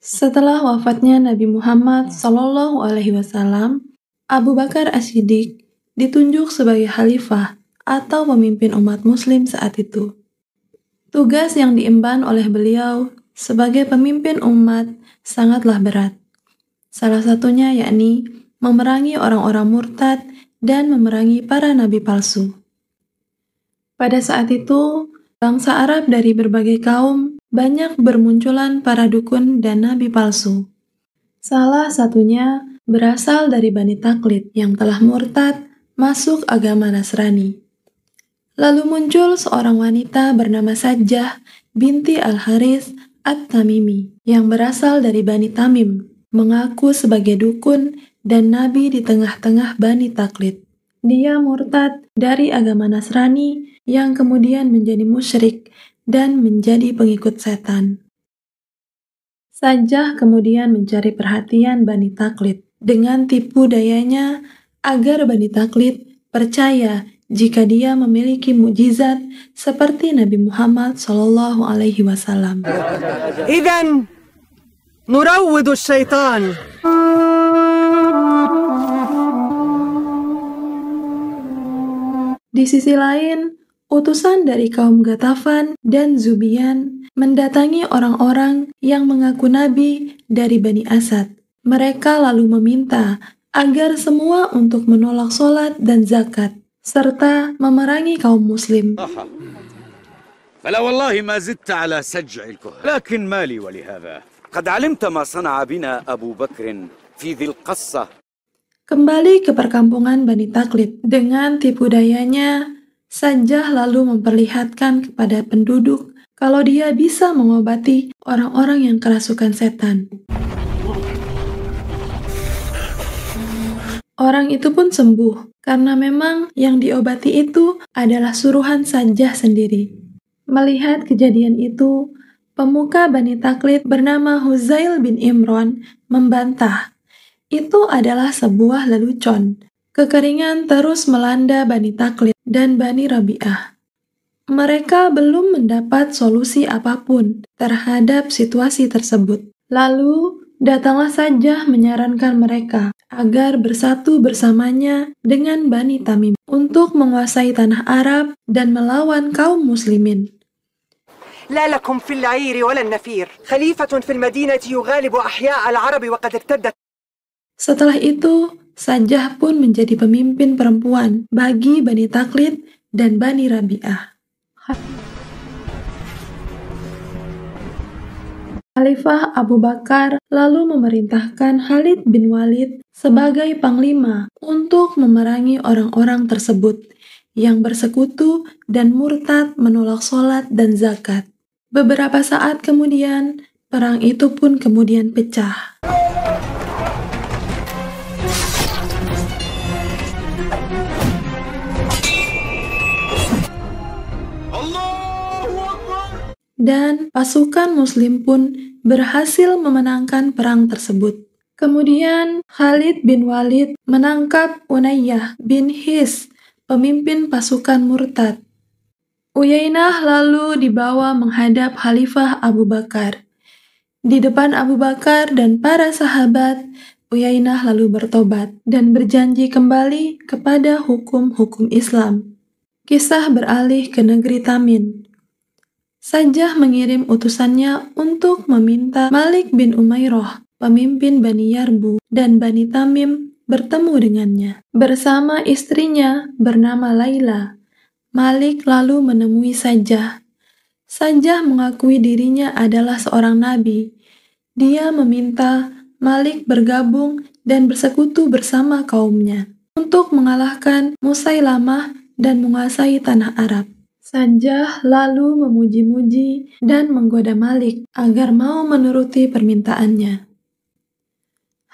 Setelah wafatnya Nabi Muhammad SAW, Abu Bakar As-Siddiq ditunjuk sebagai khalifah atau pemimpin umat muslim saat itu. Tugas yang diemban oleh beliau sebagai pemimpin umat sangatlah berat. Salah satunya yakni memerangi orang-orang murtad dan memerangi para nabi palsu. Pada saat itu, bangsa Arab dari berbagai kaum banyak bermunculan para dukun dan nabi palsu. Salah satunya berasal dari Bani Taklid yang telah murtad masuk agama Nasrani. Lalu muncul seorang wanita bernama Sajjah binti Al-Haris At-Tamimi yang berasal dari Bani Tamim, mengaku sebagai dukun dan nabi di tengah-tengah Bani Taklid. Dia murtad dari agama Nasrani yang kemudian menjadi musyrik dan menjadi pengikut setan. Sajjah kemudian mencari perhatian Bani Taklid dengan tipu dayanya agar Bani Taklid percaya jika dia memiliki mukjizat seperti Nabi Muhammad SAW. إذن نروض الشيطان. Di sisi lain, utusan dari kaum Ghatafan dan Zubiyan mendatangi orang-orang yang mengaku nabi dari Bani Asad. Mereka lalu meminta agar semua untuk menolak sholat dan zakat, serta memerangi kaum muslim. فلا والله ما زدت على سجع الكهن لكن مالي ولهذا قد علمت ما صنع بنا أبو بكر في ذي القصة. Kembali ke perkampungan Bani Taklid. Dengan tipu dayanya, Sajjah lalu memperlihatkan kepada penduduk kalau dia bisa mengobati orang-orang yang kerasukan setan. Orang itu pun sembuh, karena memang yang diobati itu adalah suruhan Sajjah sendiri. Melihat kejadian itu, pemuka Bani Taklid bernama Huzail bin Imran membantah. Itu adalah sebuah lelucon. Kekeringan terus melanda Bani Taklid dan Bani Rabi'ah. Mereka belum mendapat solusi apapun terhadap situasi tersebut. Lalu, datanglah Sajjah menyarankan mereka agar bersatu bersamanya dengan Bani Tamim untuk menguasai tanah Arab dan melawan kaum muslimin. لا لكم في العير ولا النفير خليفة في المدينة يغالب أحياء العرب وقد ارتدت. Setelah itu, Sajjah pun menjadi pemimpin perempuan bagi Bani Taklid dan Bani Rabi'ah. Khalifah Abu Bakar lalu memerintahkan Khalid bin Walid sebagai panglima untuk memerangi orang-orang tersebut yang bersekutu dan murtad menolak sholat dan zakat. Beberapa saat kemudian, perang itu pun kemudian pecah. Dan pasukan muslim pun berhasil memenangkan perang tersebut. Kemudian Khalid bin Walid menangkap Unayyah bin His, pemimpin pasukan murtad. Uyainah lalu dibawa menghadap Khalifah Abu Bakar. Di depan Abu Bakar dan para sahabat, Uyainah lalu bertobat dan berjanji kembali kepada hukum-hukum Islam. Kisah beralih ke negeri Tamin. Sajjah mengirim utusannya untuk meminta Malik bin Umairah, pemimpin Bani Yarbu dan Bani Tamim, bertemu dengannya. Bersama istrinya bernama Laila, Malik lalu menemui Sajjah. Sajjah mengakui dirinya adalah seorang nabi. Dia meminta Malik bergabung dan bersekutu bersama kaumnya untuk mengalahkan Musailamah dan menguasai tanah Arab. Sajjah lalu memuji-muji dan menggoda Malik agar mau menuruti permintaannya.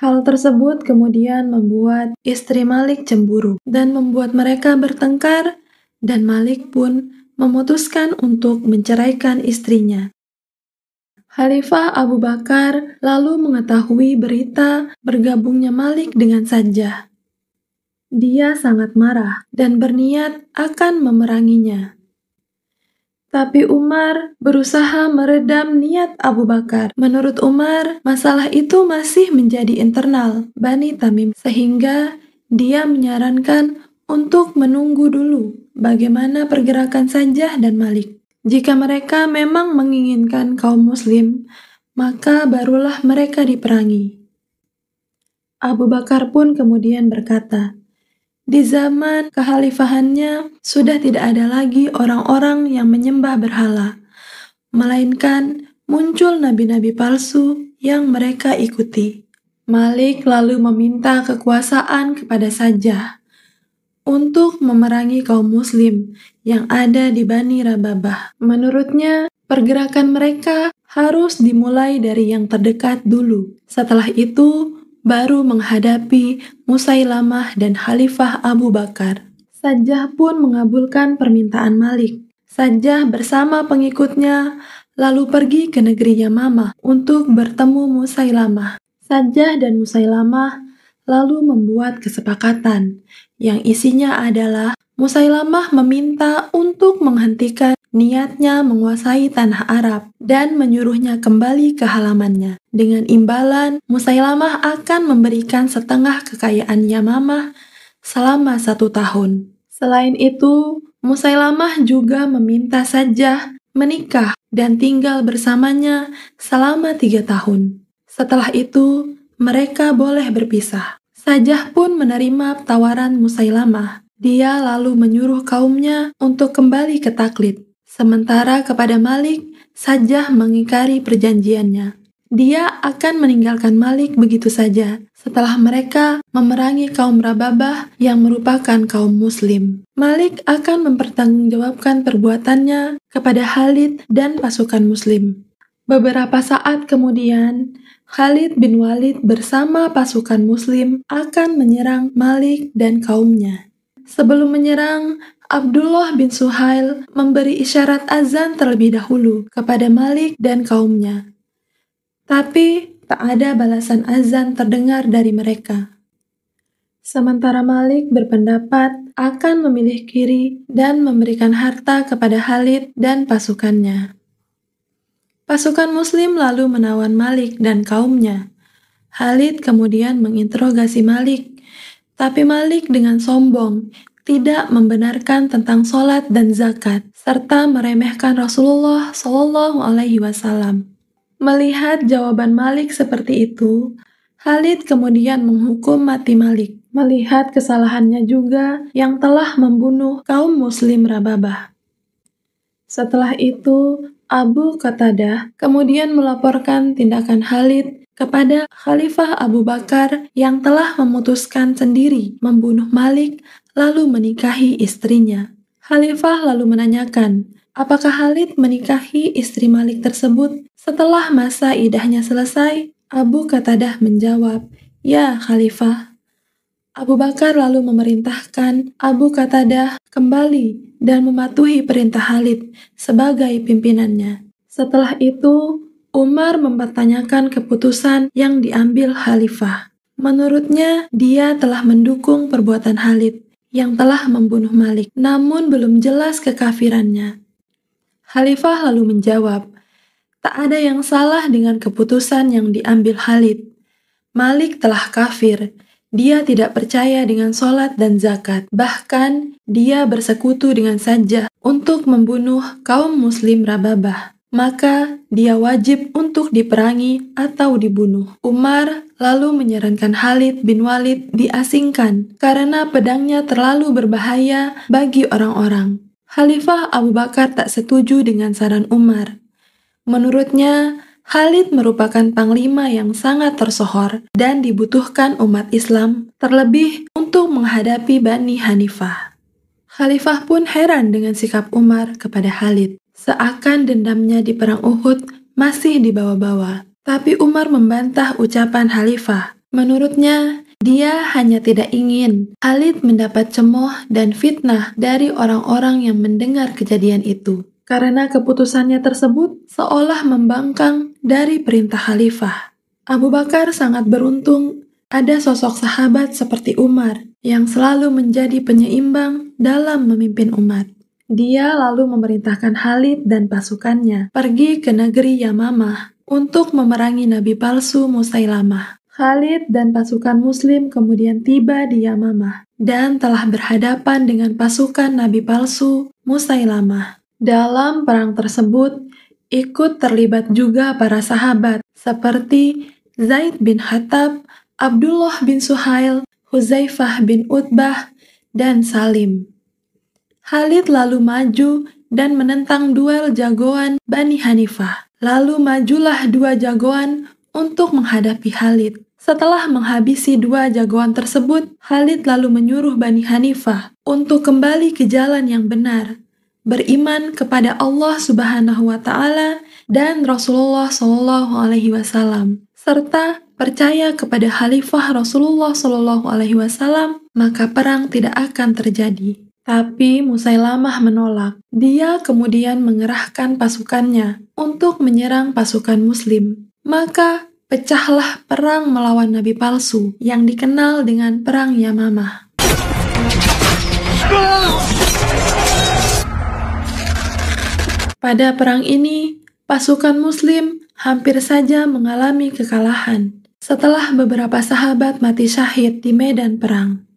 Hal tersebut kemudian membuat istri Malik cemburu dan membuat mereka bertengkar, dan Malik pun memutuskan untuk menceraikan istrinya. Khalifah Abu Bakar lalu mengetahui berita bergabungnya Malik dengan Sajjah. Dia sangat marah dan berniat akan memeranginya. Tapi Umar berusaha meredam niat Abu Bakar. Menurut Umar, masalah itu masih menjadi internal Bani Tamim, sehingga dia menyarankan untuk menunggu dulu bagaimana pergerakan Sajjah dan Malik. Jika mereka memang menginginkan kaum muslim, maka barulah mereka diperangi. Abu Bakar pun kemudian berkata, di zaman kekhalifahannya sudah tidak ada lagi orang-orang yang menyembah berhala, melainkan muncul nabi-nabi palsu yang mereka ikuti. Malik lalu meminta kekuasaan kepada Sajjah untuk memerangi kaum muslim yang ada di Bani Rababah. Menurutnya, pergerakan mereka harus dimulai dari yang terdekat dulu. Setelah itu, baru menghadapi Musailamah dan Khalifah Abu Bakar. Sajjah pun mengabulkan permintaan Malik. Sajjah bersama pengikutnya lalu pergi ke negeri Yamamah untuk bertemu Musailamah. Sajjah dan Musailamah lalu membuat kesepakatan yang isinya adalah Musailamah meminta untuk menghentikan niatnya menguasai tanah Arab dan menyuruhnya kembali ke halamannya. Dengan imbalan, Musailamah akan memberikan setengah kekayaan Yamamah selama 1 tahun. Selain itu, Musailamah juga meminta Sajjah menikah dan tinggal bersamanya selama 3 tahun. Setelah itu, mereka boleh berpisah. Sajjah pun menerima tawaran Musailamah. Dia lalu menyuruh kaumnya untuk kembali ke taklid. Sementara kepada Malik, Sajjah mengingkari perjanjiannya. Dia akan meninggalkan Malik begitu saja setelah mereka memerangi kaum Rababah yang merupakan kaum muslim. Malik akan mempertanggungjawabkan perbuatannya kepada Khalid dan pasukan muslim. Beberapa saat kemudian, Khalid bin Walid bersama pasukan muslim akan menyerang Malik dan kaumnya. Sebelum menyerang, Abdullah bin Suhail memberi isyarat azan terlebih dahulu kepada Malik dan kaumnya. Tapi tak ada balasan azan terdengar dari mereka. Sementara Malik berpendapat akan memilih kiri dan memberikan harta kepada Khalid dan pasukannya. Pasukan muslim lalu menawan Malik dan kaumnya. Khalid kemudian menginterogasi Malik, tapi Malik dengan sombong tidak membenarkan tentang sholat dan zakat, serta meremehkan Rasulullah SAW. Melihat jawaban Malik seperti itu, Khalid kemudian menghukum mati Malik, melihat kesalahannya juga yang telah membunuh kaum muslim Rababah. Setelah itu, Abu Qatadah kemudian melaporkan tindakan Khalid kepada Khalifah Abu Bakar yang telah memutuskan sendiri membunuh Malik lalu menikahi istrinya. Khalifah lalu menanyakan, apakah Khalid menikahi istri Malik tersebut setelah masa iddahnya selesai? Abu Qatadah menjawab, ya Khalifah. Abu Bakar lalu memerintahkan Abu Qatadah kembali dan mematuhi perintah Khalid sebagai pimpinannya. Setelah itu, Umar mempertanyakan keputusan yang diambil Khalifah. Menurutnya, dia telah mendukung perbuatan Khalid yang telah membunuh Malik, namun belum jelas kekafirannya. Khalifah lalu menjawab, tak ada yang salah dengan keputusan yang diambil Khalid. Malik telah kafir. Dia tidak percaya dengan sholat dan zakat. Bahkan, dia bersekutu dengan Sajjah untuk membunuh kaum muslim Rababah. Maka, dia wajib untuk diperangi atau dibunuh. Umar lalu menyarankan Khalid bin Walid diasingkan karena pedangnya terlalu berbahaya bagi orang-orang. Khalifah Abu Bakar tak setuju dengan saran Umar. Menurutnya, Khalid merupakan panglima yang sangat tersohor dan dibutuhkan umat Islam, terlebih untuk menghadapi Bani Hanifah. Khalifah pun heran dengan sikap Umar kepada Khalid, seakan dendamnya di perang Uhud masih dibawa-bawa. Tapi Umar membantah ucapan Khalifah. Menurutnya, dia hanya tidak ingin Khalid mendapat cemooh dan fitnah dari orang-orang yang mendengar kejadian itu. Karena keputusannya tersebut seolah membangkang dari perintah Khalifah. Abu Bakar sangat beruntung ada sosok sahabat seperti Umar yang selalu menjadi penyeimbang dalam memimpin umat. Dia lalu memerintahkan Khalid dan pasukannya pergi ke negeri Yamamah untuk memerangi nabi palsu Musailamah. Khalid dan pasukan Muslim kemudian tiba di Yamamah dan telah berhadapan dengan pasukan nabi palsu Musailamah. Dalam perang tersebut, ikut terlibat juga para sahabat seperti Zaid bin Khattab, Abdullah bin Suhail, Huzaifah bin Utbah, dan Salim. Khalid lalu maju dan menentang duel jagoan Bani Hanifah. Lalu majulah 2 jagoan untuk menghadapi Khalid. Setelah menghabisi 2 jagoan tersebut, Khalid lalu menyuruh Bani Hanifah untuk kembali ke jalan yang benar, beriman kepada Allah Subhanahu wa Ta'ala dan Rasulullah Shallallahu Alaihi Wasallam, serta percaya kepada Khalifah Rasulullah Shallallahu Alaihi Wasallam, maka perang tidak akan terjadi. Tapi Musailamah menolak. Dia kemudian mengerahkan pasukannya untuk menyerang pasukan Muslim. Maka pecahlah perang melawan nabi palsu yang dikenal dengan Perang Yamamah. Pada perang ini, pasukan Muslim hampir saja mengalami kekalahan setelah beberapa sahabat mati syahid di medan perang.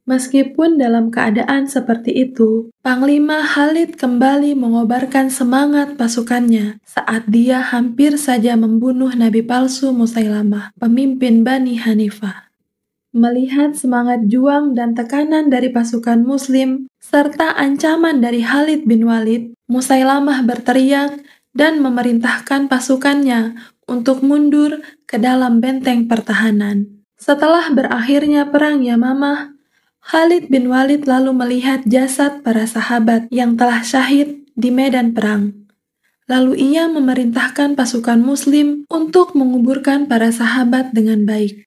Meskipun dalam keadaan seperti itu, Panglima Khalid kembali mengobarkan semangat pasukannya saat dia hampir saja membunuh nabi palsu Musailamah, pemimpin Bani Hanifah. Melihat semangat juang dan tekanan dari pasukan Muslim, serta ancaman dari Khalid bin Walid, Musailamah berteriak dan memerintahkan pasukannya untuk mundur ke dalam benteng pertahanan. Setelah berakhirnya Perang Yamamah, Khalid bin Walid lalu melihat jasad para sahabat yang telah syahid di medan perang. Lalu ia memerintahkan pasukan Muslim untuk menguburkan para sahabat dengan baik.